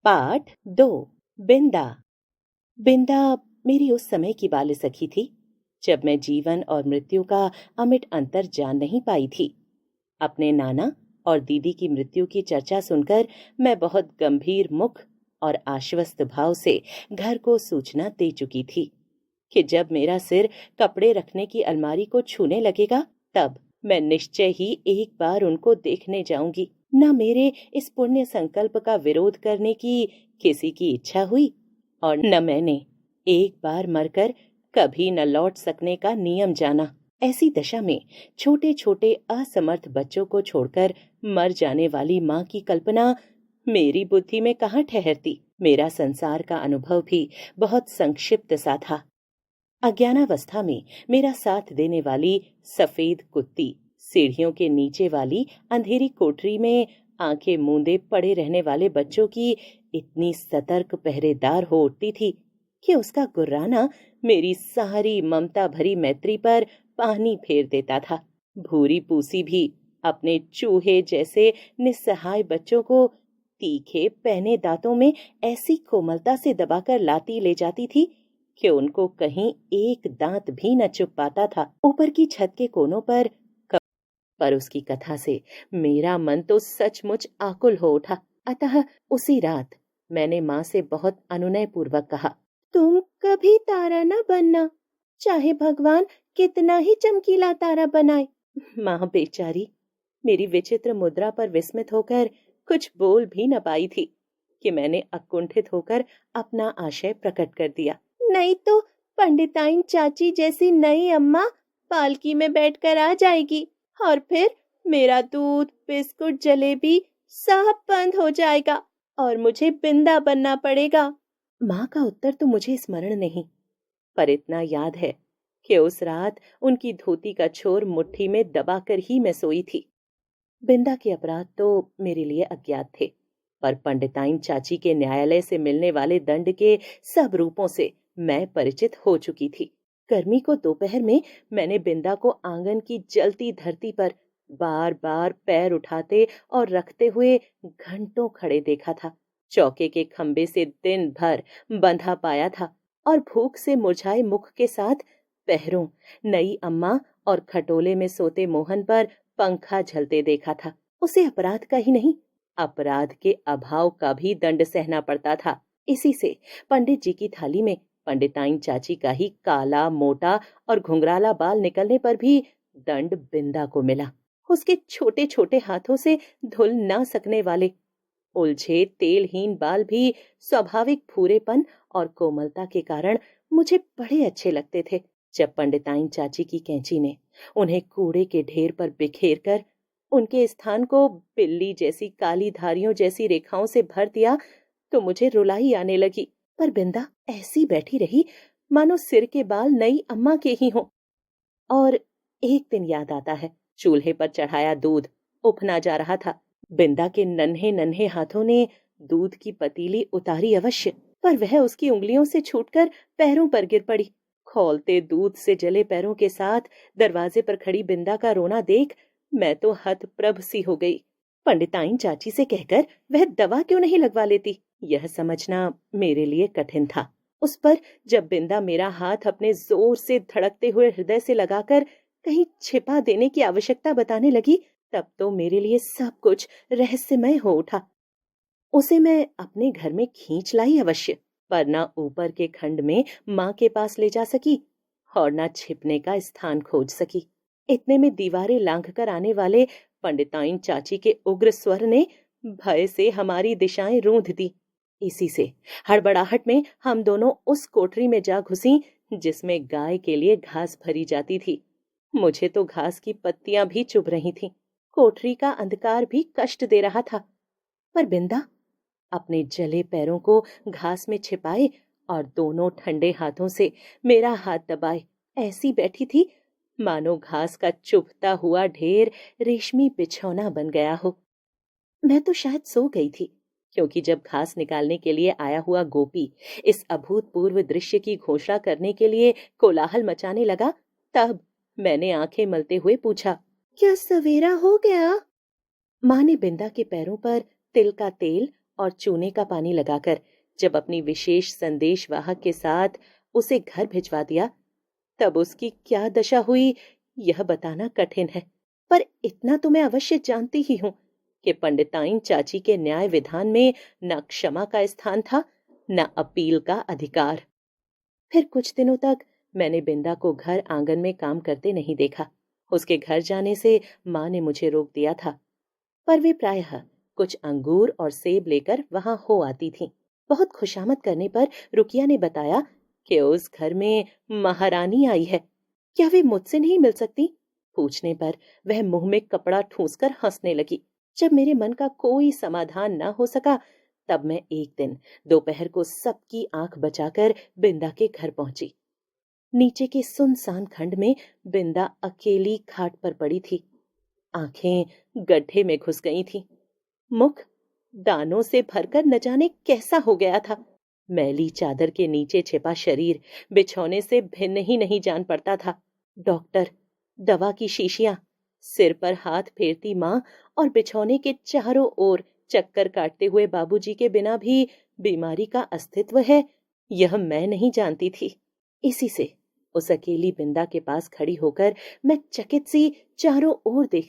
पाठ 2। बिंदा। बिंदा मेरी उस समय की बाल सखी थी जब मैं जीवन और मृत्यु का अमिट अंतर जान नहीं पाई थी। अपने नाना और दीदी की मृत्यु की चर्चा सुनकर मैं बहुत गंभीर मुख और आश्वस्त भाव से घर को सूचना दे चुकी थी कि जब मेरा सिर कपड़े रखने की अलमारी को छूने लगेगा तब मैं निश्चय ही एक बार उनको देखने जाऊंगी। न मेरे इस पुण्य संकल्प का विरोध करने की किसी की इच्छा हुई और न मैंने एक बार मरकर कभी न लौट सकने का नियम जाना। ऐसी दशा में छोटे छोटे असमर्थ बच्चों को छोड़कर मर जाने वाली माँ की कल्पना मेरी बुद्धि में कहाँ ठहरती। मेरा संसार का अनुभव भी बहुत संक्षिप्त सा था। अज्ञानावस्था में मेरा साथ देने वाली सफेद कुत्ती सीढ़ियों के नीचे वाली अंधेरी कोठरी में आंखें मूंदे पड़े रहने वाले बच्चों की इतनी सतर्क पहरेदार हो उठती थी कि उसका गुर्राना मेरी सारी ममता भरी मैत्री पर पानी फेर देता था। भूरी पूसी भी अपने चूहे जैसे निस्सहाय बच्चों को तीखे पहने दांतों में ऐसी कोमलता से दबाकर लाती ले जाती थी कि उनको कहीं एक दांत भी न चुभ पाता था। ऊपर की छत के कोनों पर उसकी कथा से मेरा मन तो सचमुच आकुल हो उठा। अतः उसी रात मैंने माँ से बहुत अनुनय पूर्वक कहा, तुम कभी तारा न बनना, चाहे भगवान कितना ही चमकीला तारा बनाए। माँ बेचारी मेरी विचित्र मुद्रा पर विस्मित होकर कुछ बोल भी न पाई थी कि मैंने अकुंठित होकर अपना आशय प्रकट कर दिया। नहीं तो पंडिताइन चाची जैसी नई अम्मा पालकी में बैठकर आ जाएगी और फिर मेरा दूध बिस्कुट जलेबी सब बंद हो जाएगा और मुझे बिंदा बनना पड़ेगा। माँ का उत्तर तो मुझे स्मरण नहीं, पर इतना याद है कि उस रात उनकी धोती का छोर मुट्ठी में दबाकर ही मैं सोई थी। बिंदा के अपराध तो मेरे लिए अज्ञात थे, पर पंडिताइन चाची के न्यायालय से मिलने वाले दंड के सब रूपों से मैं परिचित हो चुकी थी। गर्मी को दोपहर में मैंने बिंदा को आंगन की जलती धरती पर बार बार पैर उठाते और रखते हुए घंटों खड़े देखा था। चौके के खंबे से दिन भर बंधा पाया था और भूख से मुरझाए मुख के साथ पहरों नई अम्मा और खटोले में सोते मोहन पर पंखा झलते देखा था। उसे अपराध का ही नहीं, अपराध के अभाव का भी दंड सहना पड़ता था। इसी से पंडित जी की थाली में पंडिताइन चाची का ही काला मोटा और घुंघराला बाल निकलने पर भी दंड बिंदा को मिला। उसके छोटे छोटे हाथों से धुल ना सकने वाले उलझे तेलहीन बाल भी स्वाभाविक भूरेपन और कोमलता के कारण मुझे बड़े अच्छे लगते थे। जब पंडिताइन चाची की कैंची ने उन्हें कूड़े के ढेर पर बिखेर कर उनके स्थान को बिल्ली जैसी काली धारियों जैसी रेखाओं से भर दिया तो मुझे रुलाई आने लगी। पर बिंदा ऐसी बैठी रही मानो सिर के बाल नई अम्मा के ही हों। और एक दिन याद आता है, चूल्हे पर चढ़ाया दूध उफना जा रहा था। बिंदा के नन्हे नन्हे हाथों ने दूध की पतीली उतारी अवश्य, पर वह उसकी उंगलियों से छूटकर पैरों पर गिर पड़ी। खौलते दूध से जले पैरों के साथ दरवाजे पर खड़ी बिंदा का रोना देख मैं तो हतप्रभ सी हो गई। पंडिताइन चाची से कहकर वह दवा क्यों नहीं लगवा लेती, यह समझना मेरे लिए कठिन था। उस पर जब बिंदा मेरा हाथ अपने जोर से धड़कते हुए हृदय से लगाकर कहीं छिपा देने की आवश्यकता बताने लगी, तब तो मेरे लिए सब कुछ रहस्यमय हो उठा। उसे मैं अपने घर में खींच लाई अवश्य, पर न ऊपर के खंड में माँ के पास ले जा सकी और न छिपने का स्थान खोज सकी। इतने में दीवारें लांघ कर आने वाले पंडिताइन चाची के उग्र स्वर ने भय से हमारी दिशाएं रूंध दी। इसी से हड़बड़ाहट में हम दोनों उस कोठरी में जा घुसी जिसमें गाय के लिए घास भरी जाती थी। मुझे तो घास की पत्तियां भी चुभ रही थीं। कोठरी का अंधकार भी कष्ट दे रहा था, पर बिंदा अपने जले पैरों को घास में छिपाए और दोनों ठंडे हाथों से मेरा हाथ दबाए ऐसी बैठी थी मानो घास का चुभता हुआ ढेर रेशमी बिछौना बन गया हो। मैं तो शायद सो गई थी, क्योंकि जब घास निकालने के लिए आया हुआ गोपी इस अभूतपूर्व दृश्य की घोषणा करने के लिए कोलाहल मचाने लगा, तब मैंने आंखें मलते हुए पूछा, क्या सवेरा हो गया? माँ ने बिंदा के पैरों पर तिल का तेल और चूने का पानी लगाकर जब अपनी विशेष संदेशवाहक के साथ उसे घर भिजवा दिया, तब उसकी क्या दशा हुई यह बताना कठिन है। पर इतना तो मैं अवश्य जानती ही हूं कि पंडिताइन चाची के न्याय विधान में न क्षमा का स्थान था, न अपील का अधिकार। फिर कुछ दिनों तक मैंने बिंदा को घर आंगन में काम करते नहीं देखा। उसके घर जाने से माँ ने मुझे रोक दिया था, पर वे प्रायः कुछ अंगूर और सेब लेकर वहां हो आती थीं। बहुत खुशामद करने पर रुकिया ने बताया कि उस घर में महारानी आई है, क्या वे मुझसे नहीं मिल सकती? पूछने पर वह मुंह में कपड़ा ठूंसकर हंसने लगी। जब मेरे मन का कोई समाधान न हो सका, तब मैं एक दिन दोपहर को सबकी आंख बचाकर बिंदा के घर पहुंची। नीचे के सुनसान खंड में बिंदा अकेली खाट पर पड़ी थी। आंखें गड्ढे में घुस गई थीं। मुख दानों से भरकर न जाने कैसा हो गया था। मैली चादर के नीचे छिपा शरीर बिछौने से भिन्न ही नहीं जान पड़ता था। डॉक्टर, दवा की शीशियां, सिर पर हाथ फेरती माँ और बिछौने के चारों ओर चक्कर काटते हुए बाबूजी के बिना भी बीमारी का अस्तित्व है, यह मैं नहीं जानती थी। इसी से उस अकेली बिंदा के पास खड़ी होकर मैं चकित सी चारों ओर देखती